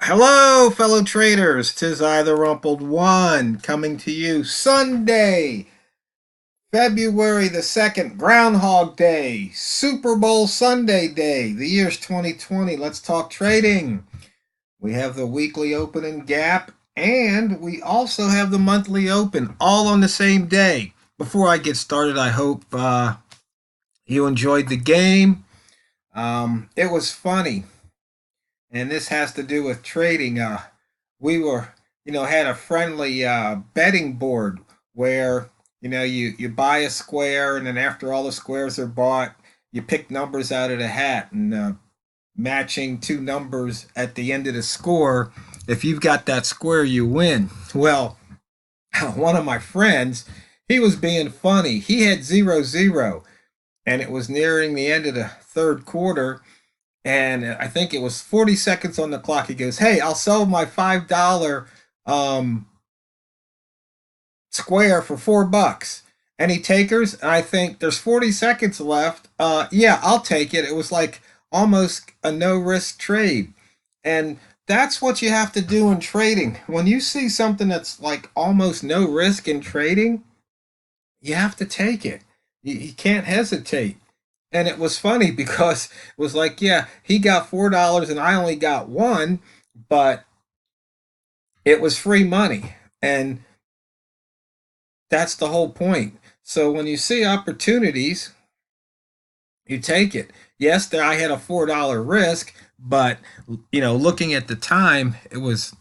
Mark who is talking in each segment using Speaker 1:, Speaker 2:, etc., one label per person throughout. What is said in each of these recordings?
Speaker 1: Hello, fellow traders. 'Tis I, TheRumpledOne, coming to you Sunday, February the 2nd, Groundhog Day, Super Bowl Sunday Day. The year's 2020. Let's talk trading. We have the weekly open and gap, and we also have the monthly open, all on the same day. Before I get started, I hope you enjoyed the game. It was funny, and this has to do with trading. We were, had a friendly betting board where, you buy a square, and then after all the squares are bought, you pick numbers out of the hat, and matching two numbers at the end of the score. If you've got that square, you win. Well, one of my friends, he was being funny. He had 0-0, and it was nearing the end of the third quarter, and I think it was 40 seconds on the clock. He goes, "Hey, I'll sell my $5 um, square for $4. Any takers?" And I think there's 40 seconds left. Yeah, I'll take it. It was like almost a no risk trade, and that's what you have to do in trading. When you see something that's like almost no risk in trading, you have to take it. You can't hesitate. And it was funny because it was like, yeah, he got $4 and I only got one, but it was free money. And that's the whole point. So when you see opportunities, you take it. Yes, there I had a $4 risk, but looking at the time, it was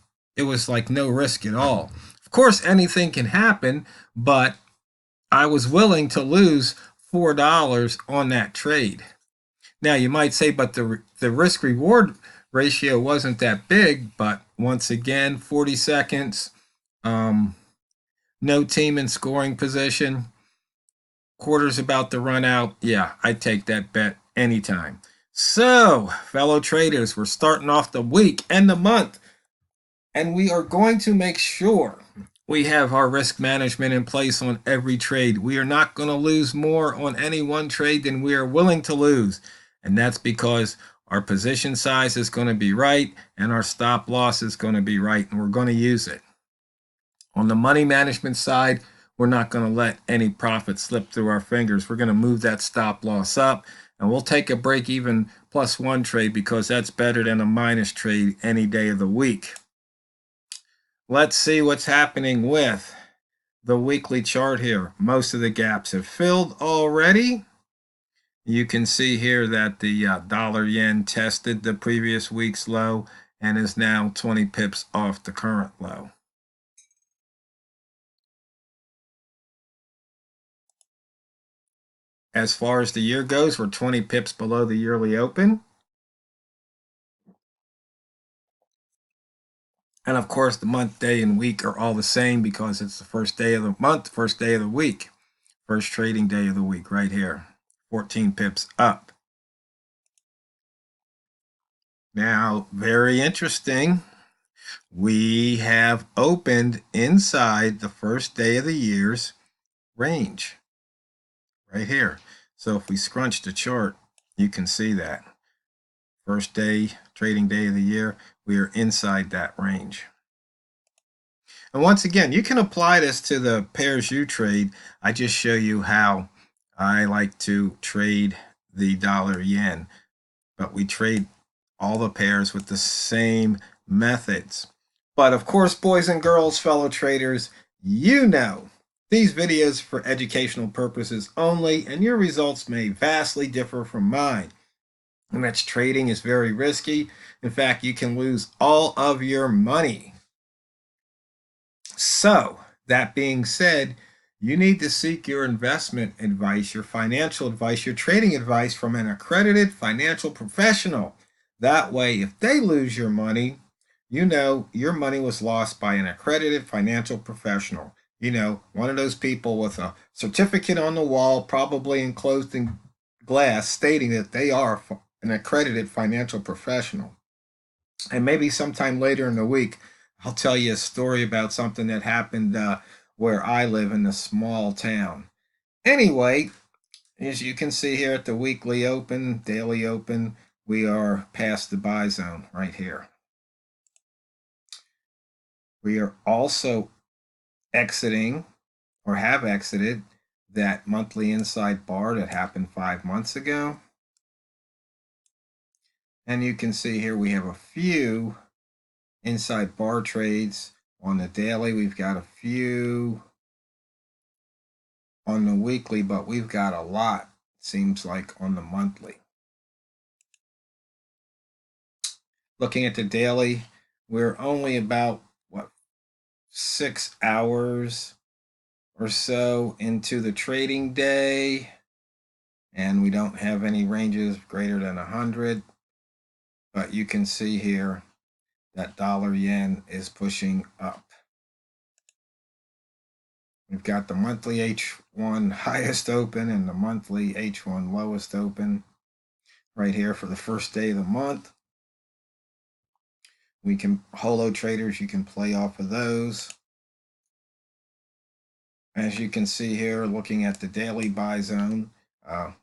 Speaker 1: like no risk at all. Of course, anything can happen, but I was willing to lose $4 on that trade. Now you might say, but the risk reward ratio wasn't that big. But once again, 40 seconds, um, no team in scoring position, quarter's about to run out. Yeah, I'd take that bet anytime. So, fellow traders, we're starting off the week and the month, and we are going to make sure we have our risk management in place on every trade. We are not going to lose more on any one trade than we are willing to lose. And that's because our position size is going to be right and our stop loss is going to be right, and we're going to use it. On the money management side, we're not going to let any profit slip through our fingers. We're going to move that stop loss up, and we'll take a break even +1 trade because that's better than a minus trade any day of the week. Let's see what's happening with the weekly chart here. Most of the gaps have filled already. You can see here that the dollar yen tested the previous week's low and is now 20 pips off the current low. As far as the year goes, we're 20 pips below the yearly open. And of course, the month, day, and week are all the same because it's the first day of the month, first day of the week, first trading day of the week right here. 14 pips up. Now, very interesting. We have opened inside the first day of the year's range right here. So if we scrunch the chart, you can see that. First day, trading day of the year, we are inside that range. And once again, you can apply this to the pairs you trade. I just show you how I like to trade the dollar yen, but we trade all the pairs with the same methods. But of course, boys and girls, fellow traders, these videos for educational purposes only, and your results may vastly differ from mine. And that's trading is very risky. In fact, you can lose all of your money. So, that being said, you need to seek your investment advice, your financial advice, your trading advice from an accredited financial professional. That way, if they lose your money, your money was lost by an accredited financial professional. One of those people with a certificate on the wall, probably enclosed in glass, stating that they are an accredited financial professional. And maybe sometime later in the week, I'll tell you a story about something that happened where I live in a small town. Anyway, as you can see here at the weekly open, daily open, we are past the buy zone right here. We are also exiting or have exited that monthly inside bar that happened 5 months ago. And you can see here we have a few inside bar trades on the daily. We've got a few on the weekly, but we've got a lot, seems like, on the monthly. Looking at the daily, we're only about, 6 hours or so into the trading day, and we don't have any ranges greater than 100. But you can see here that dollar yen is pushing up. We've got the monthly H1 highest open and the monthly H1 lowest open right here for the first day of the month. We can, holo traders, you can play off of those. As you can see here, looking at the daily buy zone,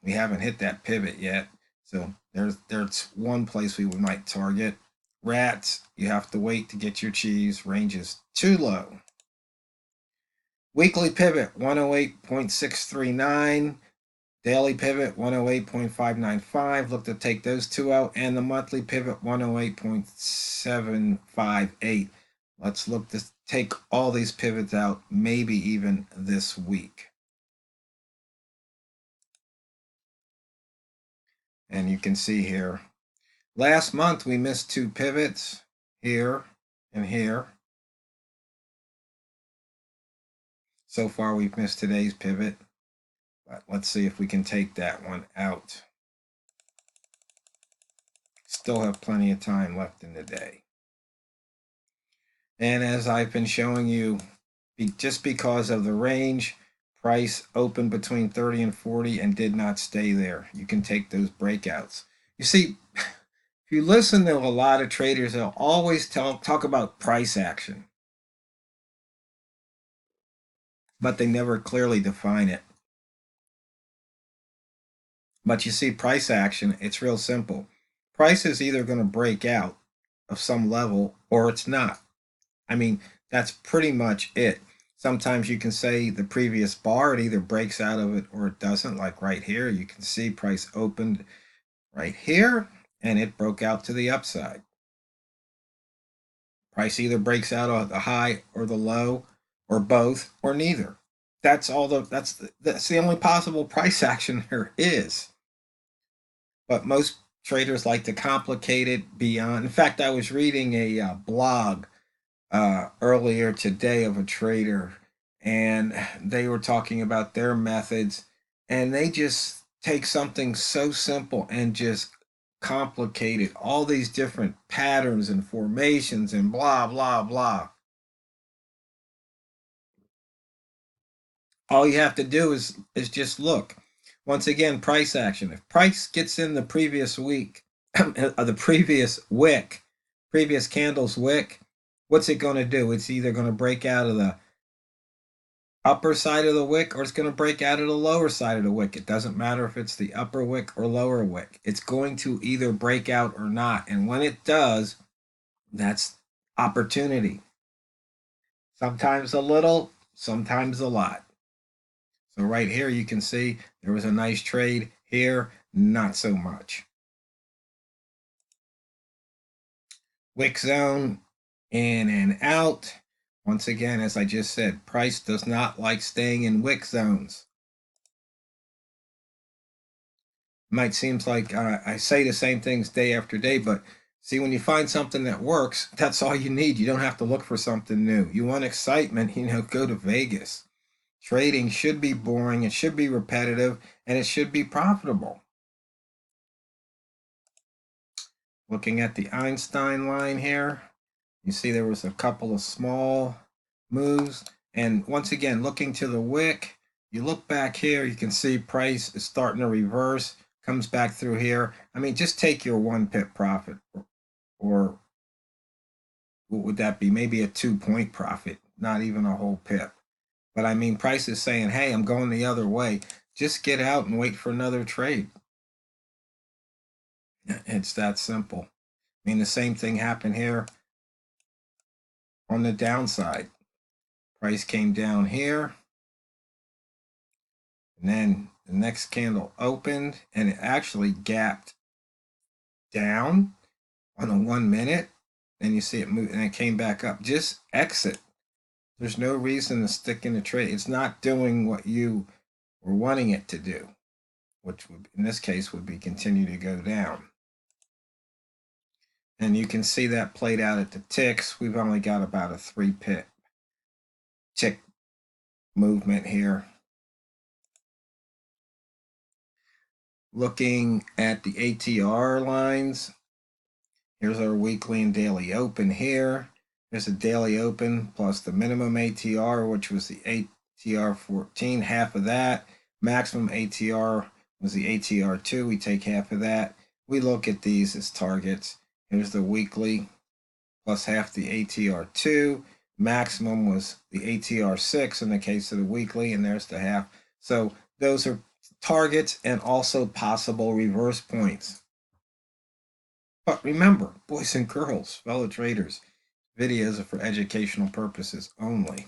Speaker 1: we haven't hit that pivot yet. So there's one place we might target. Rats, you have to wait to get your cheese. Range is too low. Weekly pivot 108.639. Daily pivot 108.595. Look to take those two out. And the monthly pivot 108.758. Let's look to take all these pivots out, maybe even this week. And you can see here, last month we missed 2 pivots here and here. So far we've missed today's pivot, but let's see if we can take that one out. Still have plenty of time left in the day. And as I've been showing you, just because of the range, price opened between 30 and 40 and did not stay there. You can take those breakouts. You see, if you listen to a lot of traders, they'll always talk about price action, but they never clearly define it. But you see, price action, it's real simple. Price is either going to break out of some level or it's not. I mean, that's pretty much it. Sometimes you can say the previous bar, it either breaks out of it or it doesn't. Like right here, you can see price opened right here and it broke out to the upside. Price either breaks out of the high or the low or both or neither. That's the only possible price action there is. But most traders like to complicate it beyond. In fact, I was reading a blog earlier today of a trader, and they were talking about their methods, and they just take something so simple and just complicate it, all these different patterns and formations and blah blah blah. All you have to do is just look. Once again, price action. If price gets in the previous week, the previous wick, previous candle's wick, what's it going to do? It's either going to break out of the upper side of the wick or it's going to break out of the lower side of the wick. It doesn't matter if it's the upper wick or lower wick. It's going to either break out or not. And when it does, that's opportunity. Sometimes a little, sometimes a lot. So right here, you can see there was a nice trade here, not so much. Wick zone, in and out. Once again, as I just said, price does not like staying in wick zones. Might seem like I say the same things day after day, but see, when you find something that works, that's all you need. You don't have to look for something new. You want excitement, go to Vegas. Trading should be boring, it should be repetitive, and it should be profitable. Looking at the Einstein line here, you see there was a couple of small moves. And once again, looking to the wick, you look back here, you can see price is starting to reverse, comes back through here. I mean, just take your 1 pip profit, or what would that be? Maybe a 2-point profit, not even a whole pip. But I mean, price is saying, hey, I'm going the other way. Just get out and wait for another trade. It's that simple. I mean, the same thing happened here. on the downside. Price came down here, and then the next candle opened, and it actually gapped down on the 1 minute. And you see it move, and it came back up. Just exit. There's no reason to stick in the trade. It's not doing what you were wanting it to do, which would, in this case, would be continue to go down. And you can see that played out at the ticks. We've only got about a 3 tick movement here. Looking at the ATR lines, here's our weekly and daily open here. There's a daily open plus the minimum ATR, which was the ATR 14, half of that. Maximum ATR was the ATR 2. We take half of that. We look at these as targets. Here's the weekly plus half the ATR 2. Maximum was the ATR 6 in the case of the weekly, and there's the half. So those are targets and also possible reverse points. But remember, boys and girls, fellow traders, videos are for educational purposes only.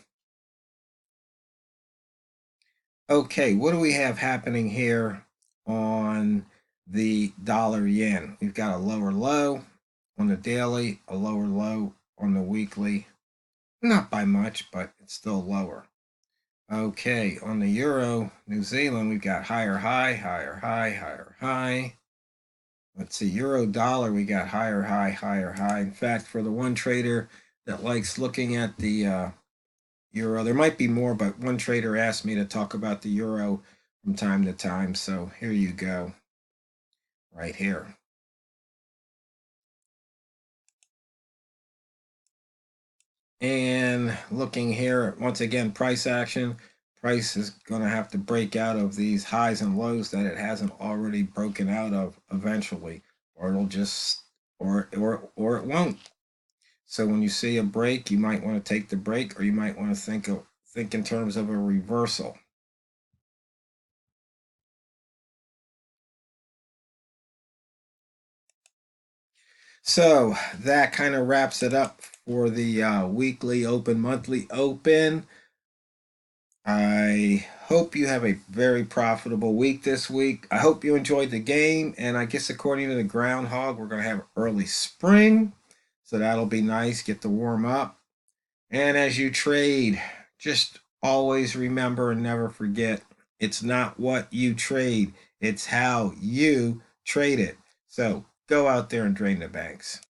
Speaker 1: Okay, what do we have happening here on the dollar yen? We've got a lower low on the daily, a lower low on the weekly. Not by much, but it's still lower. Okay, on the euro, New Zealand, we've got higher high, higher high, higher high. Let's see, euro dollar, we got higher high, higher high. In fact, for the one trader that likes looking at the euro, there might be more, but one trader asked me to talk about the euro from time to time. So here you go, right here. And looking here, once again, price action. Price is going to have to break out of these highs and lows that it hasn't already broken out of eventually, or it'll just, or it won't. So when you see a break, you might want to take the break, or you might want to think in terms of a reversal. So that kind of wraps it up for the weekly open, monthly open. I hope you have a very profitable week this week. I hope you enjoyed the game. And I guess according to the groundhog, we're going to have early spring. So that'll be nice. Get to warm up. And as you trade, just always remember and never forget, it's not what you trade, it's how you trade it. So go out there and drain the banks.